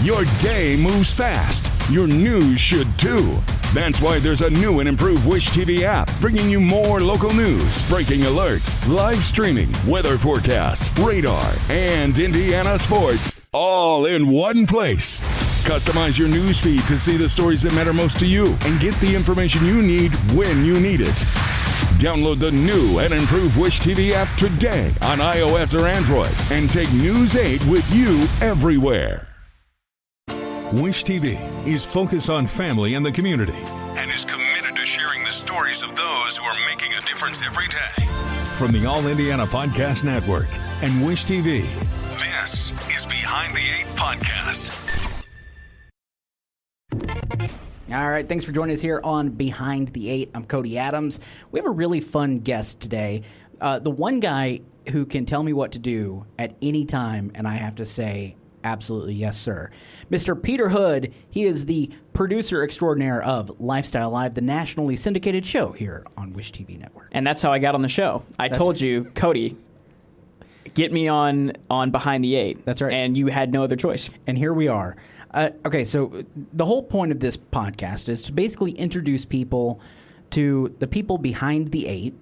Your day moves fast. Your news should too. That's why there's a new and improved Wish TV app bringing you more local news, breaking alerts, live streaming, weather forecast, radar, and Indiana sports all in one place. Customize your news feed to see the stories that matter most to you and get the information you need when you need it. Download the new and improved Wish TV app today on iOS or Android and take News 8 with you everywhere. Wish TV is focused on family and the community and is committed to sharing the stories of those who are making a difference every day. From the All Indiana Podcast Network and Wish TV, this is Behind the Eight Podcast. All right, thanks for joining us here on Behind the Eight. I'm Cody Adams. We have a really fun guest today. The one guy who can tell me what to do at any time, and I have to say, absolutely yes, sir. Mr. Petar Hood, he is the producer extraordinaire of Life.Style.Live, the nationally syndicated show here on Wish TV Network. And that's how I got on the show. I told you, Cody, get me on Behind the Eight. That's right. And you had no other choice. And here we are. Okay, so the whole point of this podcast is to basically introduce people to the people behind the eight,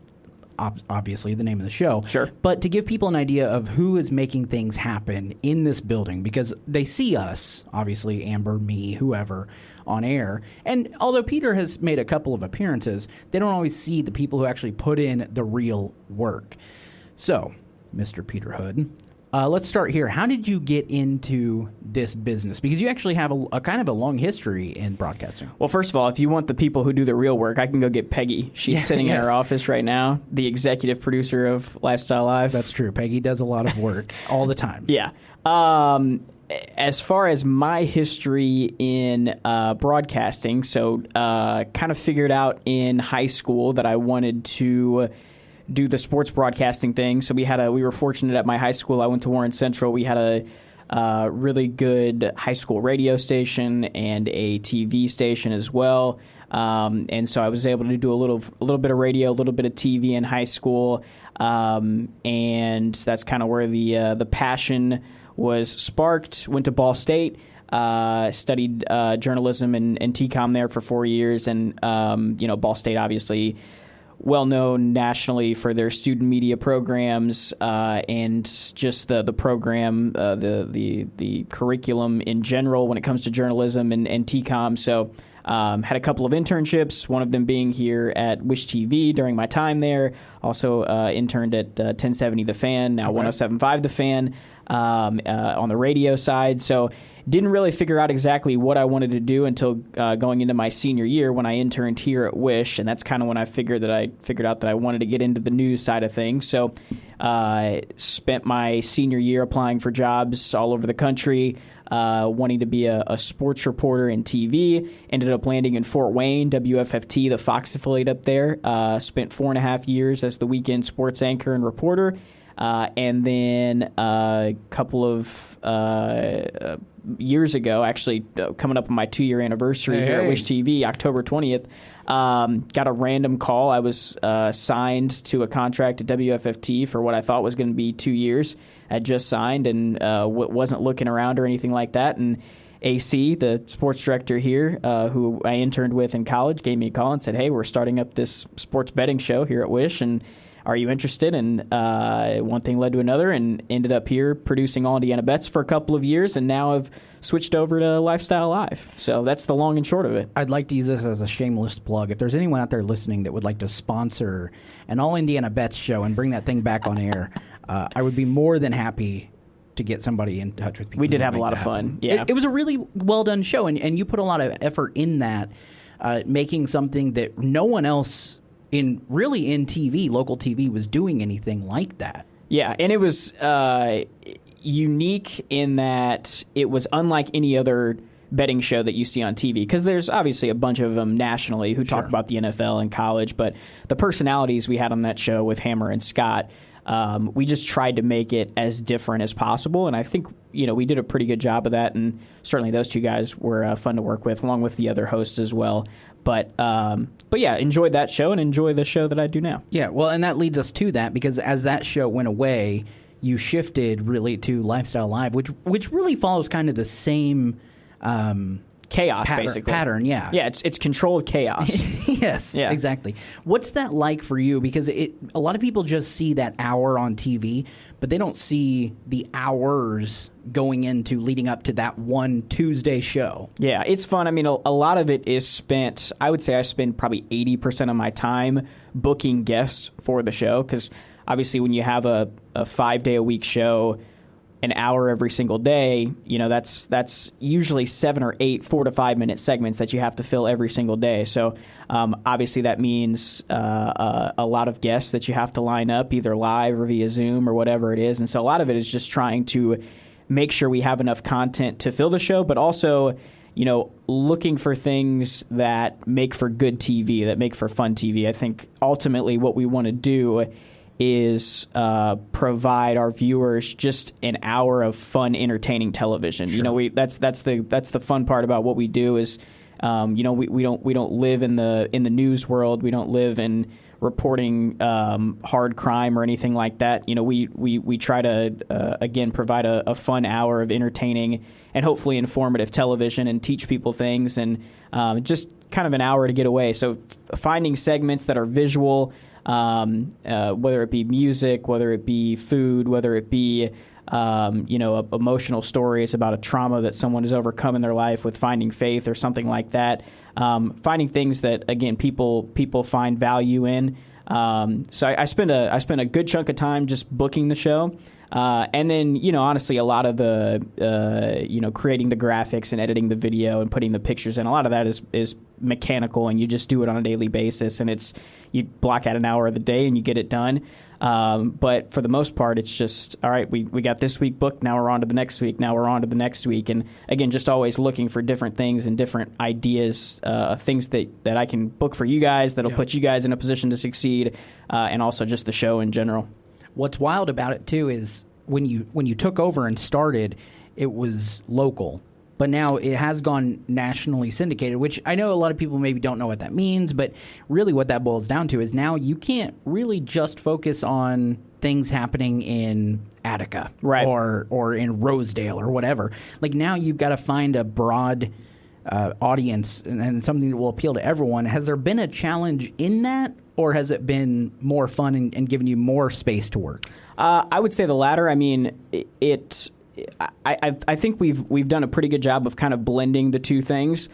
obviously the name of the show. Sure. But to give people an idea of who is making things happen in this building, because they see us, obviously Amber, me, whoever, on air. And although Petar has made a couple of appearances, they don't always see the people who actually put in the real work. So, Mr. Petar Hood, let's start here. How did you get into this business? Because you actually have a kind of a long history in broadcasting. Well, first of all, if you want the people who do the real work, I can go get Peggy. She's sitting in our office right now, the executive producer of Life.Style.Live. That's true. Peggy does a lot of work all the time. Yeah. As far as my history in broadcasting, so kind of figured out in high school that I wanted to do the sports broadcasting thing. So we were fortunate at my high school. I went to Warren Central. We had a really good high school radio station and a TV station as well. And so I was able to do a little bit of radio, a little bit of TV in high school. And that's kind of where the passion was sparked. Went to Ball State. Studied journalism and TCOM there for 4 years. And, Ball State obviously well known nationally for their student media programs and just the program, the curriculum in general when it comes to journalism and TCOM. So had a couple of internships, one of them being here at Wish TV during my time there. Also interned at 1070 The Fan, now 107.5 The Fan on the radio side. So didn't really figure out exactly what I wanted to do until going into my senior year when I interned here at Wish, and that's kind of when I figured out that I wanted to get into the news side of things. So spent my senior year applying for jobs all over the country, wanting to be a sports reporter in TV. Ended up landing in Fort Wayne, WFFT, the Fox affiliate up there. Spent 4.5 years as the weekend sports anchor and reporter. And then a couple of years ago, actually coming up on my 2-year anniversary here at Wish TV, October 20th, got a random call. I was signed to a contract at WFFT for what I thought was going to be 2 years. I just signed and wasn't looking around or anything like that. And AC, the sports director here, who I interned with in college, gave me a call and said, "Hey, we're starting up this sports betting show here at Wish, and are you interested?" And one thing led to another, and ended up here producing All Indiana Bets for a couple of years, and now I've switched over to Life.Style.Live. So that's the long and short of it. I'd like to use this as a shameless plug. If there's anyone out there listening that would like to sponsor an All Indiana Bets show and bring that thing back on air, I would be more than happy to get somebody in touch with people. We did have a lot of fun. Yeah, it was a really well done show, and you put a lot of effort in that, making something that no one else in TV, local TV, was doing anything like that. Yeah, and it was unique in that it was unlike any other betting show that you see on TV, because there's obviously a bunch of them nationally who talk about the NFL and college, but the personalities we had on that show with Hammer and Scott, we just tried to make it as different as possible, and I think we did a pretty good job of that, and certainly those two guys were fun to work with, along with the other hosts as well. But yeah, enjoyed that show and enjoy the show that I do now. Yeah, well, and that leads us to that, because as that show went away, you shifted really to Life.Style.Live, which really follows kind of the same chaos basically pattern. Yeah, it's controlled chaos. Yes, yeah. Exactly. What's that like for you? Because a lot of people just see that hour on TV, but they don't see the hours going into leading up to that one Tuesday show. Yeah, it's fun. I mean, a lot of it is spent, I would say I spend probably 80% of my time booking guests for the show, because obviously when you have a 5-day-a-week show, an hour every single day, that's usually 7 or 8 4 to 5 minute segments that you have to fill every single day. So obviously that means a lot of guests that you have to line up either live or via Zoom or whatever it is. And so a lot of it is just trying to make sure we have enough content to fill the show, but also looking for things that make for good TV, that make for fun TV. I think ultimately what we want to do is provide our viewers just an hour of fun, entertaining television. Sure. That's the fun part about what we do is, we don't live in the news world. We don't live in reporting hard crime or anything like that. We try to again provide a fun hour of entertaining and hopefully informative television and teach people things, and just kind of an hour to get away. So finding segments that are visual. Whether it be music, whether it be food, whether it be emotional stories about a trauma that someone has overcome in their life with finding faith or something like that. Finding things that again people find value in. So I spend a good chunk of time just booking the show. And then, honestly, a lot of the, creating the graphics and editing the video and putting the pictures in, a lot of that is mechanical, and you just do it on a daily basis, and you block out an hour of the day and you get it done. But for the most part, it's just, all right, we got this week booked, now we're on to the next week, now we're on to the next week. And again, just always looking for different things and different ideas, things that I can book for you guys that'll put you guys in a position to succeed, and also just the show in general. What's wild about it, too, is when you took over and started, it was local. But now it has gone nationally syndicated, which I know a lot of people maybe don't know what that means. But really what that boils down to is now you can't really just focus on things happening in Attica, right, or in Rosedale or whatever. Like now you've got to find a broad audience and something that will appeal to everyone. Has there been a challenge in that? Or has it been more fun and given you more space to work? I would say the latter. I mean, I think we've done a pretty good job of kind of blending the two things.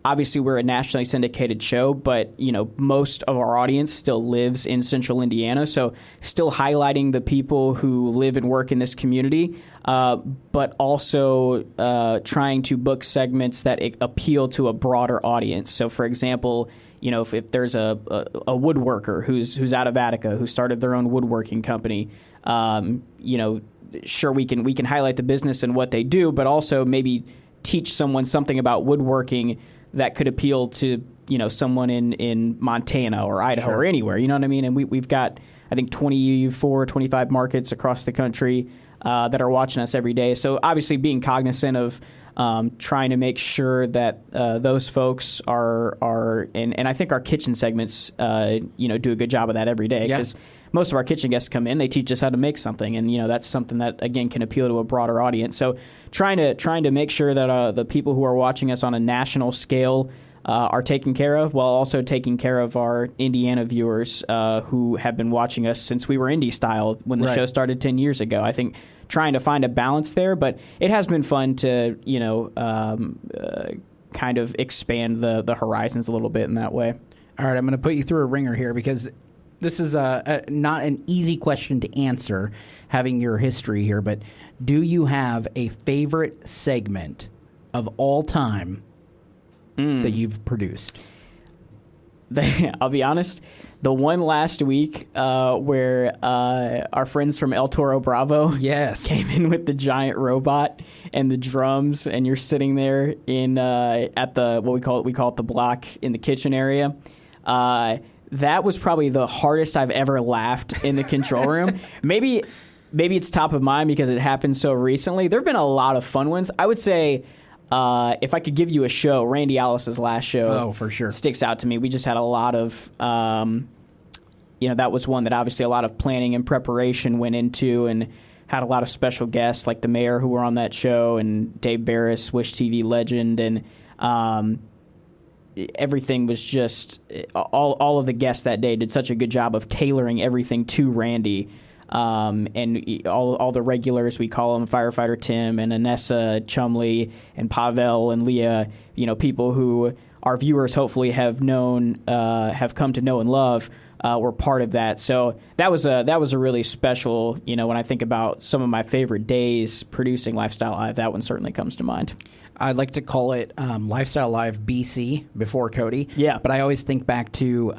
Obviously, we're a nationally syndicated show, but most of our audience still lives in Central Indiana, so still highlighting the people who live and work in this community, but also trying to book segments that appeal to a broader audience. So, for example, if there's a woodworker who's out of Attica, who started their own woodworking company, sure, we can highlight the business and what they do, but also maybe teach someone something about woodworking that could appeal to someone in Montana or Idaho, sure, or anywhere. You know what I mean? And we've got, I think, 25 markets across the country that are watching us every day. So obviously being cognizant of trying to make sure that those folks are and I think our kitchen segments do a good job of that every day, because most of our kitchen guests come in, they teach us how to make something, and that's something that again can appeal to a broader audience. So trying to make sure that the people who are watching us on a national scale are taken care of, while also taking care of our Indiana viewers who have been watching us since we were indie style when the show started 10 years ago. I think trying to find a balance there, but it has been fun to kind of expand the horizons a little bit in that way. All right, I'm going to put you through a ringer here, because this is not an easy question to answer, having your history here, but do you have a favorite segment of all time that you've produced? I'll be honest, the one last week where our friends from El Toro Bravo came in with the giant robot and the drums, and you're sitting there in at the what we call it the block in the kitchen area. That was probably the hardest I've ever laughed in the control room. Maybe it's top of mind because it happened so recently. There have been a lot of fun ones. I would say if I could give you a show, Randy Alice's last show for sure sticks out to me. We just had a lot of, that was one that obviously a lot of planning and preparation went into, and had a lot of special guests like the mayor who were on that show and Dave Barris, Wish TV legend, and everything was just all of the guests that day did such a good job of tailoring everything to Randy. And all the regulars, we call them Firefighter Tim and Anessa Chumley and Pavel and Leah, people who our viewers hopefully have known, have come to know and love, were part of that. So that was a really special, when I think about some of my favorite days producing Life.Style.Live, that one certainly comes to mind. I'd like to call it Life.Style.Live BC before Cody. Yeah. But I always think back to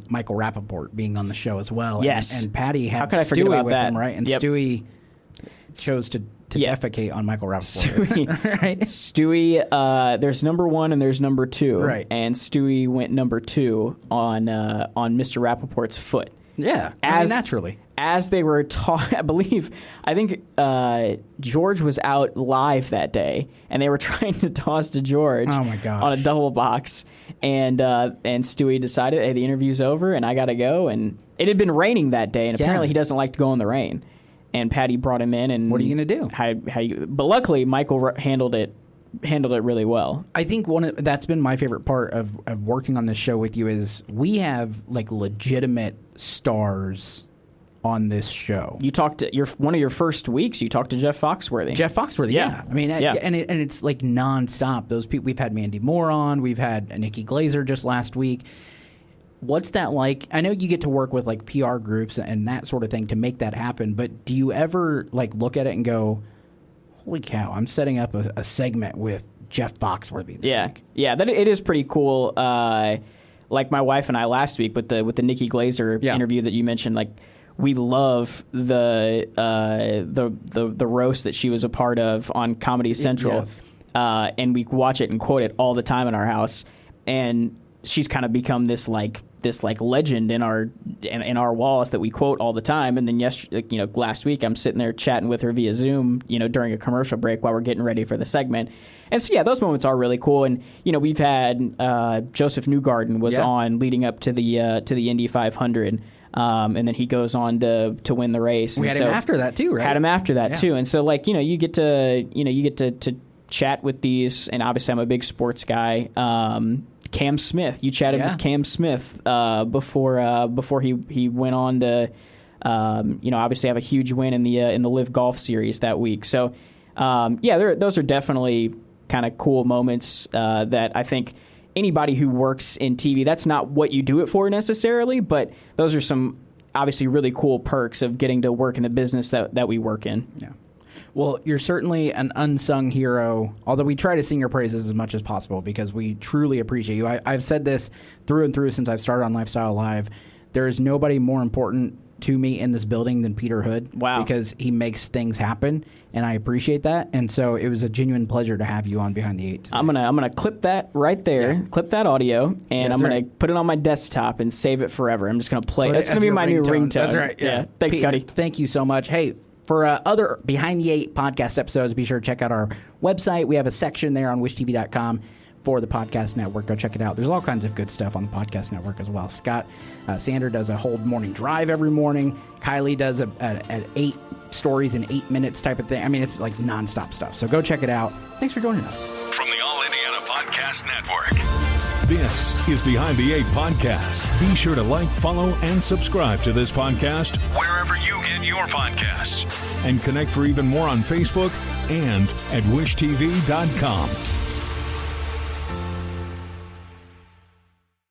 Michael Rappaport being on the show as well. Yes. And Patty had How could I forget Stewie about with that? him, right? And Yep. Stewie chose to defecate on Michael Rappaport. Right? Stewie, there's number 1 and there's number 2. Right. And Stewie went number 2 on Mr. Rappaport's foot. Yeah, naturally. As they were I think George was out live that day, and they were trying to toss to George Oh my gosh. on a double box, and Stewie decided, hey, the interview's over, and I got to go, and it had been raining that day, and apparently he doesn't like to go in the rain, and Patty brought him in, and what are you going to do? But luckily, Michael handled it really well. I think that's been my favorite part of working on this show with you is we have like legitimate stars on this show. You talked to one of your first weeks. You talked to Jeff Foxworthy. Yeah. I mean, and it's like nonstop. Those people. We've had Mandy Moore on. We've had Nikki Glazer just last week. What's that like? I know you get to work with like PR groups and that sort of thing to make that happen. But do you ever like look at it and go, holy cow, I'm setting up a segment with Jeff Foxworthy this week. Yeah, it is pretty cool. Like my wife and I last week with the Nikki Glazer interview that you mentioned, like we love the roast that she was a part of on Comedy Central. Yes. And we watch it and quote it all the time in our house. And she's kind of become this legend in our walls that we quote all the time. And then last week I'm sitting there chatting with her via Zoom, during a commercial break while we're getting ready for the segment. And so those moments are really cool. And we've had Joseph Newgarden was on leading up to the Indy 500. And then he goes on to win the race. We had him after that too, right? Had him after that too. And so you get to chat with these, and obviously I'm a big sports guy. Cam Smith, you chatted with Cam Smith before he went on to obviously have a huge win in the Live Golf Series that week. So those are definitely kind of cool moments that I think anybody who works in TV, that's not what you do it for necessarily, but those are some obviously really cool perks of getting to work in the business that we work in. Yeah. Well, you're certainly an unsung hero, although we try to sing your praises as much as possible because we truly appreciate you. I've said this through and through since I've started on Life.Style.Live. There is nobody more important to me in this building than Petar Hood. Wow. Because he makes things happen, and I appreciate that. And so it was a genuine pleasure to have you on Behind the Eight today. I'm gonna clip that right there, clip that audio, and That's I'm gonna put it on my desktop and save it forever. I'm just gonna play it. That's gonna be my new ringtone. That's right. Yeah. Thanks, Peter, Cody. Thank you so much. Hey, for other Behind the Eight podcast episodes, be sure to check out our website. We have a section there on wishtv.com for the podcast network. Go check it out. There's all kinds of good stuff on the podcast network as well. Scott Sander does a whole morning drive every morning. Kylie does an 8 stories in 8 minutes type of thing. I mean, it's like nonstop stuff. So go check it out. Thanks for joining us. From the All Indiana Podcast Network. This is Behind the Eight Podcast. Be sure to like, follow, and subscribe to this podcast Wherever you get your podcasts. and connect for even more on Facebook and at wishtv.com.